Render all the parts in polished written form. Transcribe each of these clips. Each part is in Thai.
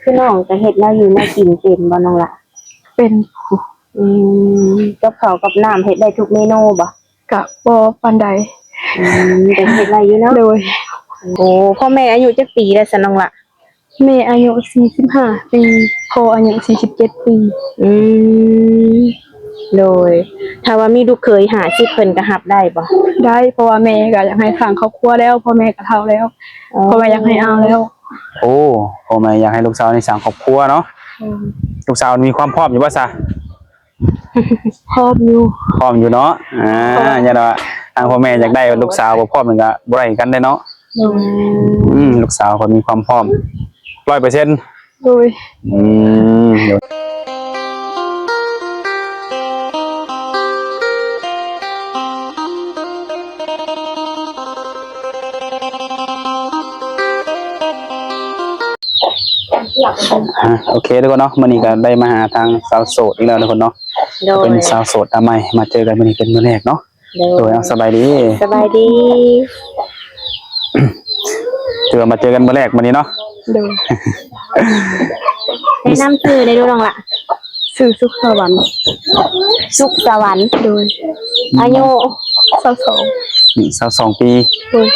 คือน้องก็เฮ็ดแล้วอยู่มากินเป็นบ่น้องละเป็นอืกับข้าวกับน้ำเฮ็ดได้ทุกเมนูบ่กะบ่ปานใดแต่เฮ็ดได้อยู่เนาะโดยโอ้พ่อแม่อายุจักปีแล้วซะน้องละแม่อายุ45ปีพ่ออายุ47ปีอืมโดยถ้าว่ามีลูกเขย50เพิ่นก็รับได้บ่ได้เพราะว่าแม่ก็อยากให้สร้างครอบครัวแล้วพ่อแม่ก็เฒ่าแล้วพ่อแม่อยากให้เอาแล้วโอ้พ่อแม่อยากให้ลูกสาวนี่สร้างครอบครัวเนาะลูกสาวมีความพร้อมอยู่บ่ซะพร้อมอยู่พร้อมอยู่เนาะอย่าดอกทางพ่อแม่อยากได้ลูกสาวบ่พร้อมมันก็บ่ได้กันได้เนาะลูกสาวเพิ่นมีความพร้อม 100% โดยโอเคทุกคนเนาะมื้อนี้ก็ได้มาหาทางสาวโสดอีกแล้วทุกคนเนาะเป็นสาวโสดใหม่มาเจอกันมื้อนี้เป็นมื้อแรกเนาะโดยสบายดีมาเจอกันมื้อแรกมื้อนี้เนาะโดยแนะนำชื่อได้ดูน้องล่ะชื่อสุขสวรรค์โดยอายุ22ปีโดย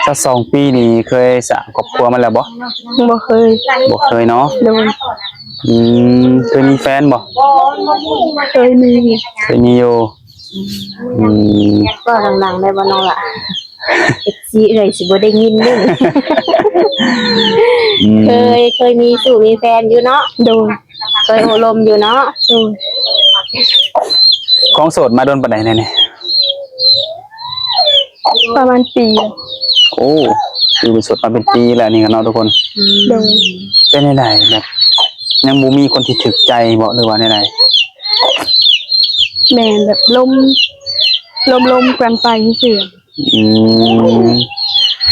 22ปีนี่เคยสร้างครอบครัวมาแล้วบ่เคยเนาะโดยเคยมีแฟนบ่เคยมีอยู่ก็ดังๆได้บ่น้องล่ะสิเอ้ยสิบ่ได้ยินนึงเคยมีแฟนอยู่เนาะโดยเคยโอลมอยู่เนาะโดยของโสดมาโดนปานใดแน่ๆประมาณปีโอ้อยู่เป็นโสดมาเป็นปีแล้วนี่กันเนาะทุกคนโดยเป็นไดแบบยังบ่มีคนที่ถึกใจบ่หรือว่าไดแม่นแบบลมกันไปซื่อ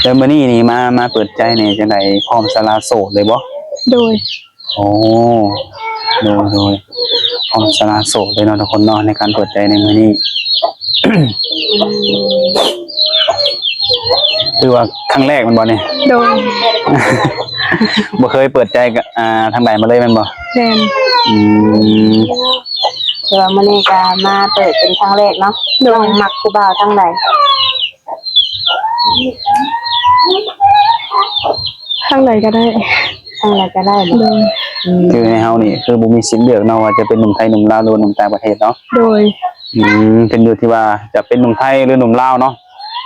แล้วมื้อนี้นี่มาเปิดใจนี่จังได๋พร้อมสละโสดเลยบ่โดยโอ้โดยพร้อมสละโสดเลยเนาะทุกคนเนาะในการเปิดใจในมื้อนี้คือว่าครั้งแรกมันบ่เนี่ยโดยบ่เคยเปิดใจกับทางใดมาเลยแม่นบ่แม่นเดี๋ยวมื้อนี้ก็มาเปิดเป็นครั้งแรกเนาะน้องมักผู้บ่าวทางใดทางไหนก็ได้บ่คือในเฮานี่คือบ่มีสิทธิ์เลือกเนาะว่าจะเป็นหนุ่มไทยหนุ่มลาวหรือหนุ่มต่างประเทศเนาะโดยเป็นอยู่ที่ว่าจะเป็นหนุ่มไทยหรือหนุ่มลาวเนาะ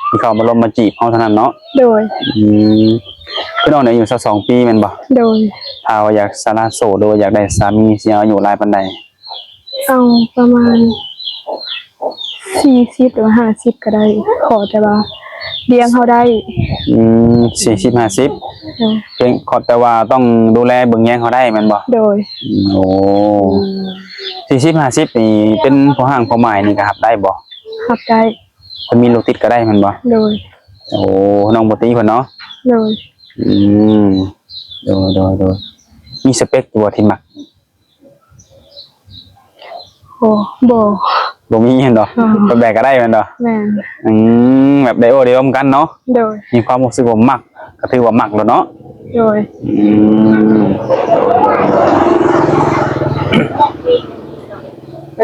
ที่เขามาลงมาจีบเฮาเท่านั้นเนาะโดยคือน้องเนี่ยอยู่22ปีแม่นบ่โดยถ้าว่าอยากสละโสดหรือว่าอยากได้สามีสิอายุหลายปานใดเอาประมาณ40หรือ50ก็ได้ขอแต่ว่าเลี้ยงเขาได้40 50เพียงขอแต่ว่าต้องดูแลเบิ่งแยงเขาได้แม่นบ่โดยโอ้40 50นี่เป็นผู้ห่างผู้หมายนี่ก็รับได้บ่รับได้เพิ่นมีลูกติดก็ได้แม่นบ่โดยโอ้น้องบ่ตีเพิ่นเนาะโดยโดยมีสเปคตัวที่มักบ่มีเห็นดอกบ่แบกก็ได้แม่นดอกแม่นแบบได้โอได้ร่วมกันเนาะโดยมีความรู้สึกว่ามักก็ถือว่ามักแล้วเนาะโดย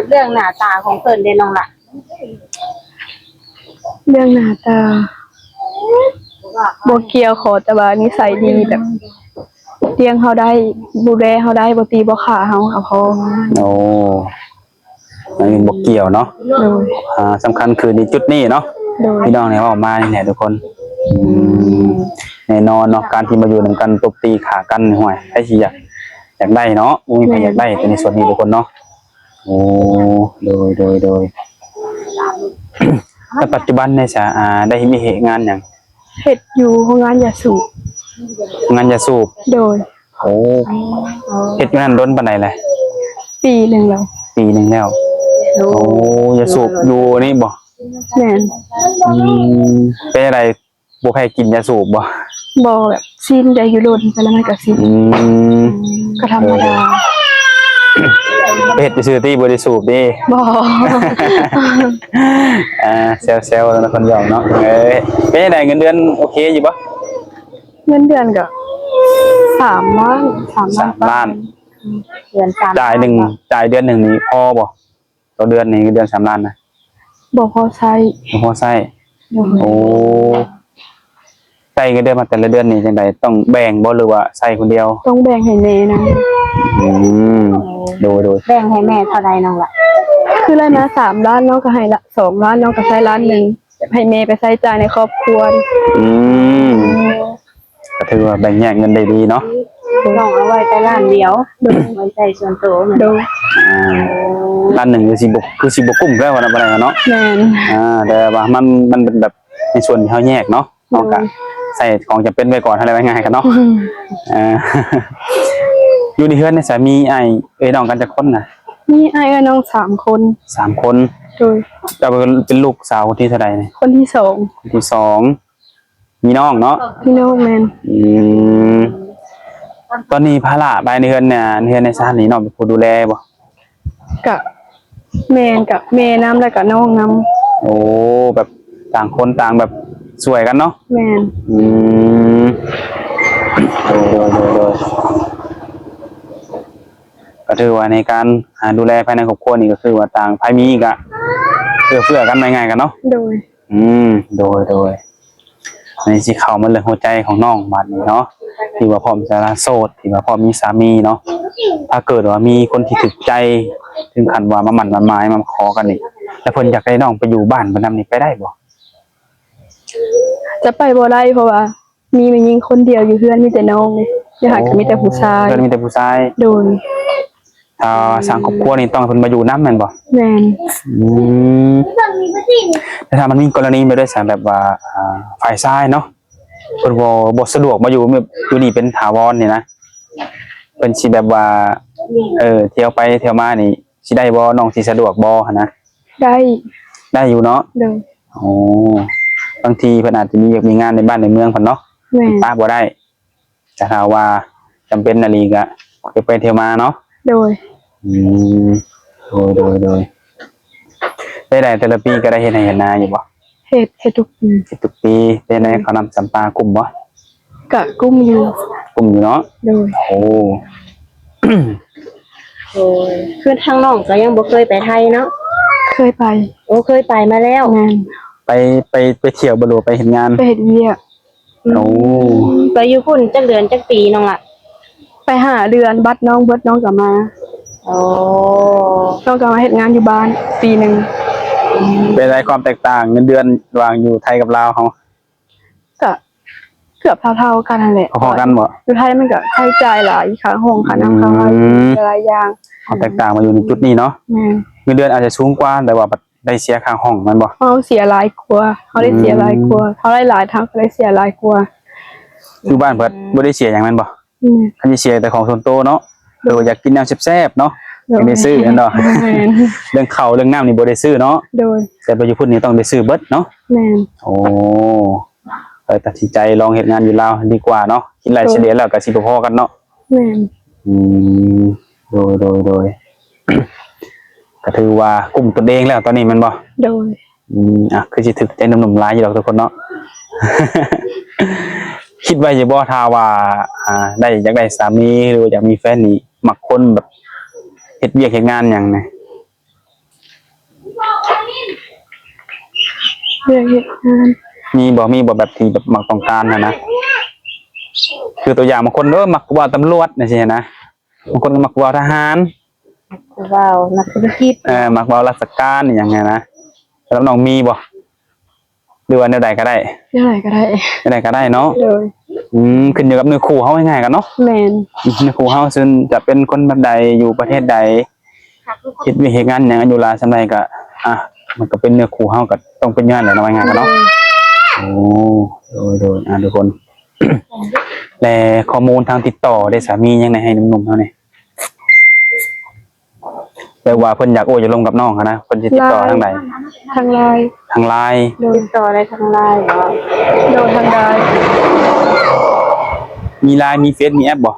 เรื่องหน้าตาของเพิ่นได้น้องล่ะเรื่องหน้าตาบ่เกี่ยวขอแต่ว่านิสัยดีแบบเลี้ยงเขาได้ดูแลเขาได้บ่ตีบ่ฆ่าเฮาค่ะพ่อโอ้มันบ่เกี่ยวเนาะสำคัญคือในจุดนี้เนาะพี่น้องเนี่ยออกมาเนี่ยทุกคนแน่นอนเนาะการที่มาอยู่นำกันตบตีขากันห่วยให้สิอยากได้เนาะมีใครอยากได้ในส่วนนี้ทุกคนเนาะโอ้โดยแต่ปัจจุบันเนี่ยจะได้มีเหตุงานอย่างเฮ็ดอยู่โรงงานยาสูบโดยโอ้เฮ็ดอยู่นั่นล้นปานใดเลยปีหนึ่งแล้วโอ้ยาสูบอยู่นี่บ่แม่นเป็นอะไรบ่ใครกินยาสูบบ่แบบซีนได้อยู่ล้นไปแล้วมันก็ซีนก็ธรรมดาเฮ็ดไปซื้อที่บ่ได้สูบดิบ่เซลแล้วคนยอมเนาะเป็นจังได๋เงินเดือนโอเคอยู่บ่เงินเดือนก็ 3 ล้าน3 ล้าน เดือน3 จ่ายเดือนหนึ่งนี่พอบ่ต่อเดือนนี่เดือน3 ล้านนะ บ่พอใช้ บ่พอใช้ โดย โอ้ใช้เงินเดือนมาแต่ละเดือนนี่จังไดต้องแบ่งบ่หรือว่าใช้คนเดียว ต้องแบ่งให้แม่นะ อืมโดย แบ่งให้แม่เท่าใดน้องล่ะ คือแล้วนะ3 ล้านน้องก็ให้ละ2 ล้านน้องก็ใช้1 ล้านให้แม่ไปใช้จ่ายในครอบครัว อืมก็ถือว่าแบ่งแยกเงินได้ดีเนาะ น้องเอาไว้แต่ล้านเดียวไว้ใช้ส่วนตัวเหมือน โดย ล้านหนึ่งคือสิบ่กุ้มแล้วว่าบ่ได้เนาะ แม่น แต่ว่ามันเป็นแบบในส่วนที่เฮาแยกเนาะเฮาก็ใส่ของจำเป็นไว้ก่อนอะไรไว้ง่ายกันเนาะอ่า อยู่ในเฮือนในสามีไอ้น้องกันจักคนน่ะ มีอ้ายกับน้อง3 คน 3 คน โดย เจ้าเป็นลูกสาวคนที่เท่าใดนี่ คนที่2 คนที่2มีน้องเนาะ พี่น้องแม่น อืมตอนนี้ภาระภายในเฮือนเนี่ยในเฮือนในซ่านนี่น้องเป็นผู้ดูแลบ่ กับแม่นกับแม่นำแล้วก็น้องนำ โอ้แบบต่างคนต่างแบบสวยกันเนาะ แม่น อืมโดยก็ถือว่าในการดูแลภายในครอบครัวนี่ก็คือว่าต่างภายมีก็เพื่อกันง่ายๆกันเนาะ โดย โดยในสิเข้ามาเรื่องหัวใจของน้องบัดนี้เนาะที่ว่าพร้อมจะโสดที่ว่าพร้อมมีสามีเนาะถ้าเกิดว่ามีคนที่ถูกใจถึงขั้นว่ามาหมั่นมาหมายมาขอกันนี่แล้วเพิ่นอยากได้น้องไปอยู่บ้านเพิ่นนำนี่ไปได้บ่ จะไปบ่ได้เพราะว่า มีแม่หญิงคนเดียวอยู่เฮือนมีแต่น้องเลยอยู่หันก็มีแต่ผู้ชาย เพิ่นมีแต่ผู้ชาย โดย ถ้าสร้างครอบครัวนี่ต้องให้เพิ่นมาอยู่นำแม่นบ่ แม่น แต่ถ้ามันมีกรณีไปด้วยสารแบบว่าฝ่ายซ้ายเนาะเพิ่นบ่สะดวกมาอยู่แบบอยู่นี่เป็นถาวรนี่นะเพิ่นสิแบบว่าเที่ยวไปเที่ยวมานี่สิได้บ่น้องสิสะดวกบ่หั่นนะ ได้ อยู่เนาะ โดย โอ้บางทีเพิ่นอาจจะมีงานในบ้านในเมืองเพิ่นเนาะ แม่น ป้าบ่ได้แต่ถ้าว่าจำเป็นน่ะลีก็เที่ยวไปเที่ยวมาเนาะ โดย อืมโดยได้แต่ละปีก็ได้เฮ็ดให้เห็นนาอยู่บ่ เฮ็ดทุกปี ทุกปีเป็นในเขานำจำปากลุ่มบ่ กะกุ้มอยู่ กลุ่มอยู่เนาะ โดย โอ้ โอ้ยคือทางน้องก็ยังบ่เคยไปไทยเนาะ เคยไป โอ้เคยไปมาแล้ว งาน ไปเที่ยวบ่รู้ไปเฮ็ดงาน ไปเฮ็ดเวียก โอ้ ไปอยู่พุ่นจักเดือนจักปีน้องล่ะ ไปหาเดือนบัดน้องเบิดน้องก็มา โอ้ น้องก็มาเฮ็ดงานอยู่บ้านปีหนึง เป็นอะไรความแตกต่างเงินเดือนระหว่างอยู่ไทยกับลาวเฮา ก็เกือบเท่าๆกันนั่นแหละ พอๆกันบ่ อยู่ไทยมันก็ใช้จ่ายหลายค่าห้องค่าน้ำค่าไฟหลายอย่าง ความแตกต่างมาอยู่ในจุดนี้เนาะ แม่น เงินเดือนอาจจะสูงกว่าแต่ว่าบัดได้เสียค่าห้องแมันบ่ เขาเสียหลายกว่าเขาได้เสียหลายกว่าเขาได้หลายทางเขาได้เสียหลายกว่า อยู่บ้านเพิ่นบ่ได้เสียหยังแม่นบ่ อืม คันสิเสียแต่ของส่วนตัวเนาะหรือว่าอยากกินแนวแซ่บๆเนาะไม่ได้ซื้อแม่นบ่ แม่น เรื่องข้าวเรื่องน้ำนี่บ่ได้ซื้อเนาะ โดย แต่ไปอยู่พุ่นนี่ต้องได้ซื้อเบิดเนาะ แม่น โอ้ตัดสินใจลองเฮ็ดงานอยู่ลาวดีกว่าเนาะคิดรายเฉลี่ยแล้วก็สิบ่พอกันเนาะ แม่น อืมโดย ก็ถือว่ากลุ่มตนเองแล้วตอนนี้แมันบ่ โดย คือสิถึกใจหนุ่มๆหลายอยู่ดอกทุกคนเนาะ คิดไว้จะบ่ถ้าว่าได้อยากได้สามีหรือว่าอยากมีแฟนนี่มักคนแบบเฮ็ดเวียกเฮ็ดงานหยังนะ เรื่องเฮ็ดงาน มีบ่แบบที่แบบมักต้องการนะคือตัวอย่างบางคนมักว่าตำรวจจังซี่นะบางคนก็มักว่าทหาร ว้าวนักธุรกิจ มักว่าราชการอหย่างไงนะแล้วน้องมีบ่หรือว่าแนวใดก็ได้ เรื่องอะไรก็ได้ แนวใดก็ได้เนาะ โดย ขึ้นอยู่กับเนื้อคู่เฮาง่ายๆกันเนาะ แม่น เนื้อคู่เฮาซึ่งจะเป็นคนแบบใดอยู่ประเทศใดคิดวิเหตุงานหยังอยู่ลาสำใดก็มันก็เป็นเนื้อคู่เฮาก็ต้องเป็นงานแหละเนาะง่ายๆกันเนาะโอ้โดยทุกคน และข้อมูลทางติดต่อได้สามียังไงให้หนุ่มๆเฮานี่แปลว่าเพิ่นอยากจะลงกับน้องเขานะเพิ่นสิติดต่อทางใด ทางไลน์ ทางไลน์ ติดต่อได้ทางไลน์เหรอ โดยทางไลน์ มีไลน์มีเฟซมีแอปบ่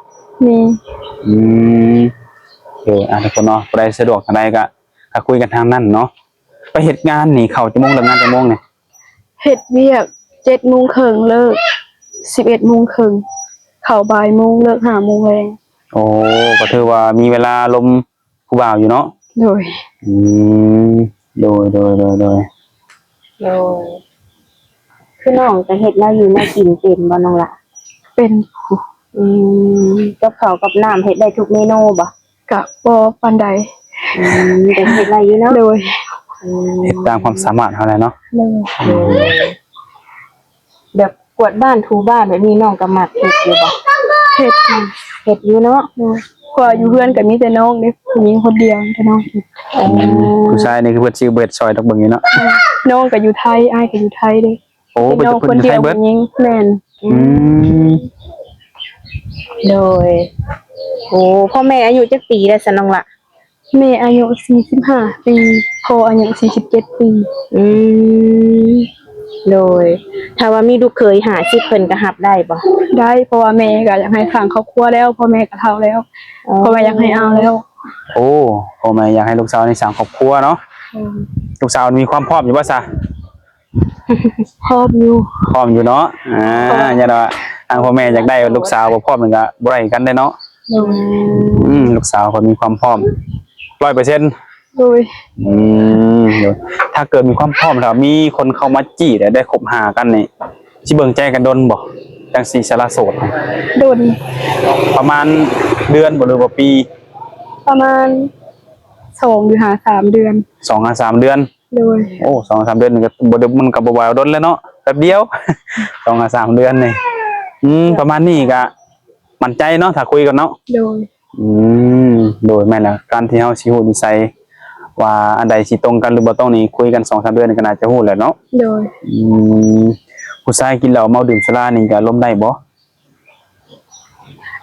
มี ทุกคนเนาะใครสะดวกทางใดก็คุยกันทางนั้นเนาะไปเฮ็ดงานนี่เข้าชั่วโมงละงานชั่วโมงนี่ เฮ็ดเวียก 7:30 เลิก 11:30 เข้าบ่ายโมงเลิก5 โมงแรง โอ้ก็ถือว่ามีเวลาลมผู้บ่าวอยู่เนาะ โดย อืมโดย โดยคือน้องก็เฮ็ดแล้วอยู่มากินเป็นบ่น้องล่ะ เป็น อืมกับข้าวกับน้ำเฮ็ดได้ทุกเมนูบ่ กะบ่ปานใด แต่เฮ็ดได้อยู่เนาะ โดย เฮ็ดตามความสามารถเท่านั้นเนาะ โดย แบบกวาดบ้านถูบ้านแบบนี้น้องก็มักเฮ็ดอยู่บ่ เฮ็ด เฮ็ดอยู่เนาะ โดยเพราะว่าอยู่เพื่อนก็มีแต่น้องเด้ผู้หญิงคนเดียวแต่น้องเฮ็ด ผู้ชายนี่คือเพิ่นชื่อเบิดซอยดอกเบิ่งนี่เนาะ น้องก็อยู่ไทยอ้ายก็อยู่ไทยเด้ โอ้ เป็น เพิ่น น้อง เพิ่ คน น เดี ไท ยวย เบิด ผู้หญิงแม่น อืม โดยโอ้พ่อแม่อายุจักปีแล้วซะน้องล่ะ แม่อายุ45 ปีพ่ออายุ47 ปี อืมโดยถ้าว่ามีลูกเคย50เพิ่นก็รับได้บ่ ได้เพราะว่าแม่ก็อยากให้สร้างครอบครัวแล้วพ่อแม่ก็เฒ่าแล้วพ่อแม่อยากให้เอาแล้ว โอ้พ่อแม่อยากให้ลูกสาวนี่สร้างครอบครัวเนาะลูกสาวมีความพร้อมอยู่บ่ซะ พร้อมอยู่ พร้อมอยู่เนาะอย่าว่าทางพ่อแม่อยากได้ลูกสาวบ่พร้อมมันก็บ่ได้กันได้เนาะ โดย ลูกสาวคนมีความพร้อม 100% โดย เดี๋ยวถ้าเกิดมีความพร้อมแล้วมีคนเข้ามาจี้ได้คบหากันนี่สิเบิ่งใจกันดนบ่จังสิสละโสด โดน ประมาณเดือนบ่หรือว่าปี ประมาณ2หรือ3 เดือน 2-3 เดือน โดย โอ้ 2-3 เดือนนี่ก็บ่ได้มันก็บ่ไหวเอาดนแล้วเนาะแป๊บเดียว 2-3 เดือนนี่ประมาณนี้ก็มั่นใจเนาะถ้าคุยกันเนาะ โดย โดยแม่นแล้วการที่เฮาสิฮู้นิสัยว่าอันใดสิตรงกันหรือบ่ตรงนี่คุยกัน 2-3 เดือนนี่ก็น่าจะฮู้แหละเนาะ โดย ผู้ชายกินเหล้าเมาดื่มสุรานี่ก็ล้มได้บ่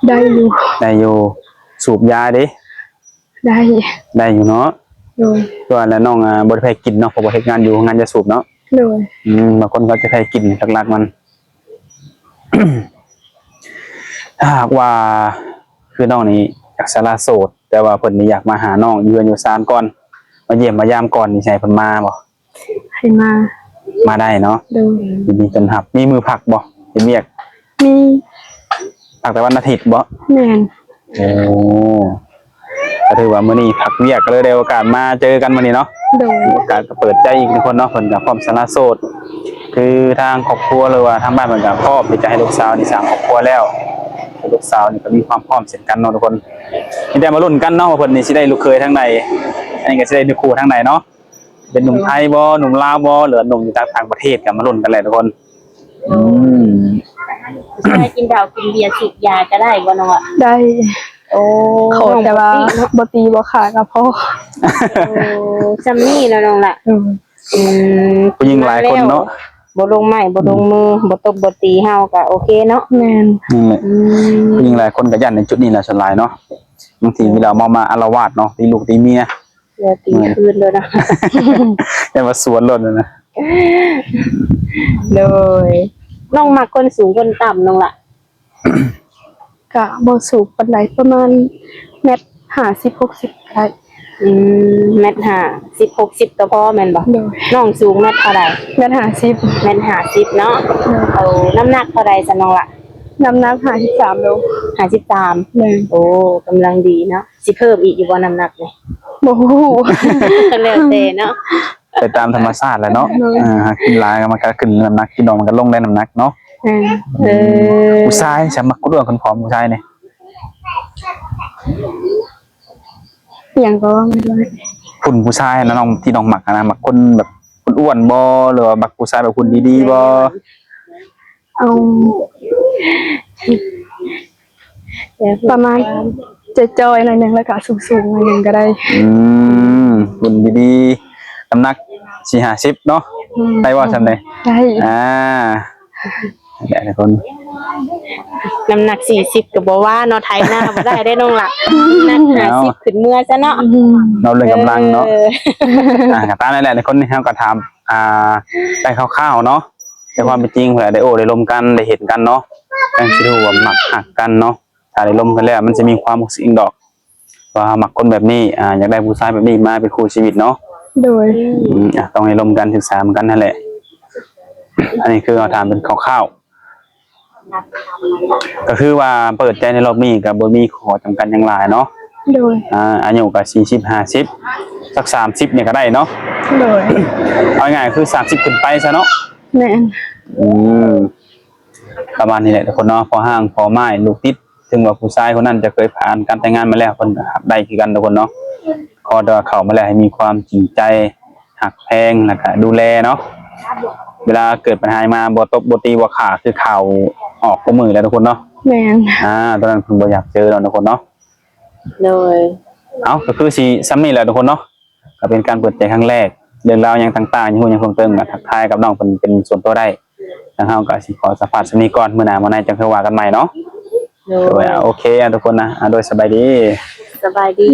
ได้อยู่ ได้อยู่สูบยาเด้ ได้ ได้อยู่เนาะ โดย ตัวแล้วน้องบ่ได้ไปกินเนาะเพราะว่าเฮ็ดงานอยู่งานจะสูบเนาะ โดย บางคนก็จะไปกินหลักๆมัน ถ้าหากว่าคือน้องนี่อยากสละโสด แต่ว่าเพิ่นนี่อยากมาหาน้องอยู่เรือนอยู่ศาลก่อนมาเยี่ยมมายามก่อนนี่สิให้เพิ่นมาบ่ ให้มา มาได้เนาะ โดย ยินดีต้อนรับมีมือพักบ่เฮ็ดเวียก มี พักแต่วันอาทิตย์บ่ แม่น โอ้ก็ถือว่ามื้อนี้พักเวียกก็เลยได้โอกาสมาเจอกันมื้อนี้เนาะ โดย โอกาสก็เปิดใจอีกคนเนาะเพิ่นก็พร้อมสละโสด คือทางครอบครัวหรือว่าทางบ้านเพิ่นก็พร้อมที่จะให้ลูกสาวนี่สร้างครอบครัวแล้วลูกสาวนี่ก็มีความพร้อมเช่นกันเนาะทุกคนมีแต่มาลุ้นกันเนาะว่าเพิ่นนี่สิได้ลูกเคยทางใดอันนี้ก็สิได้ลูกคู่ทางใดเนาะเป็นหนุ่มไทยบ่หนุ่มลาวบ่หรือหนุ่มอยู่ต่างประเทศก็มาลุ้นกันแหละทุกคนใช่กินดาวกินเบียร์ฉีดยาก็ได้บ่น้องอ่ะ ได้ โอ้ ขอแต่ว่าบ่ตีบ่ขาก็พอ ซัมนี่แล้วน้องล่ะ ผู้หญิงหลายคนเนาะ บ่ลงไม้บ่ลงมือบ่ตบบ่ตีเฮาก็โอเคเนาะ แม่น นี่แหละผู้หญิงหลายคนก็ยันในจุดนี้แหละส่วนหลายเนาะบางทีเวลามาอาละวาดเนาะตีลูกตีเมีย เดี๋ยวตีคืนเลยนะ แต่ว่าสวนรถนะ เลยน้องมักคนสูงคนต่ำน้องล่ะ ก็บ่สูงปานใดประมาณเมตร50-60ได้ เมตร50 60ก็พอแม่นบ่ โดย น้องสูงเมตรเท่าใด เมตร50 เมตร50เนาะเอาน้ำหนักเท่าใดซะน้องล่ะ น้ำหนัก53โล 53 แม่น โอ้กำลังดีเนาะสิเพิ่มอีกอยู่บ่น้ำหนักนี่ บ่ฮู้ แล้วแต่เนาะ ไปตามธรรมชาติแหละเนาะกินหลายมันก็ขึ้นน้ำหนักกินน้อยมันก็ลงได้น้ำหนักเนาะ ผู้ชายฉันมักกูด้วยคนผอมผู้ชายนี่ อิหยังก็ไม่รู้ คุณผู้ชายนะน้องที่น้องหมักนะหมักคนแบบคนอ้วนบ่หรือว่าบักผู้ชายแบบคุณดีๆบ่ เอาประมาณจะจอยหน่อยหนึงแล้วก็สูงๆหน่อยหนึงก็ได้ คุณดีๆน้ำหนัก40-50เนาะได้ว่าซั่นเลย ได้ แต่คน น้ำหนัก40ก็บ่ว่าเนาะไทยหน้าบ่ได้น้องล่ะน้ำหนัก50ขึ้นเมื่อซะเนาะ เราเรื่องกำลังเนาะก็ตามนั่นแหละในคนนี้เฮาก็ถามได้คร่าวๆเนาะแต่ความเป็นจริงเพิ่นได้โอ้ได้ลมกันได้เห็นกันเนาะจังสิรู้ว่ามักหักกันเนาะถ้าได้ลมกันแล้วมันจะมีความรู้สึกอีกดอกว่ามักคนแบบนี้อยากได้ผู้ชายแบบนี้มาเป็นคู่ชีวิตเนาะ โดย ต้องให้ลมกันศึกษาเหมือนกันนั่นแหละอันนี้คือเราถามเป็นคร่าว ก็คือว่าเปิดใจในรอบนี้ก็บ่มีขอจำกัดหยังหลายเนาะ โดย อายุก็40 50สัก30เนี่ยก็ได้เนาะ โดย เอาง่ายๆคือ30ขึ้นไปซะเนาะ แม่น อืมประมาณนี้แหละทุกคนเนาะพอห้างพอไม้ลูกติดถึงว่าผู้ชายคนนั้นจะเคยผ่านการแต่งงานมาแล้วเพิ่นก็รับได้คือกันทุกคนเนาะขอแต่ว่าเข้ามาแล้วให้มีความจริงใจหักแพงแล้วก็ดูแลเนาะเวลาเกิดปัญหามาบ่ตบบ่ตีบ่ฆ่าคือข่าวออกคู่มือแล้วทุกคนเนาะ แม่น ตอนนั้นเพิ่นบ่อยากเจอแล้วทุกคนเนาะ โดย เอาก็คือสิซ้ำนี่แหละทุกคนเนาะก็เป็นการเปิดใจครั้งแรกเรื่องราวหยังต่างๆยังเพิ่มเติมก็ทักทายกับน้องเพิ่นเป็นส่วนตัวได้ทางเฮาก็สิขอสัมภาษณ์ซ้ำนี้ก่อนมื้อหน้ามื้อไหนจังค่อยว่ากันใหม่เนาะ โด โดย ย โอเคทุกคนนะโดยสบายดี สบายดี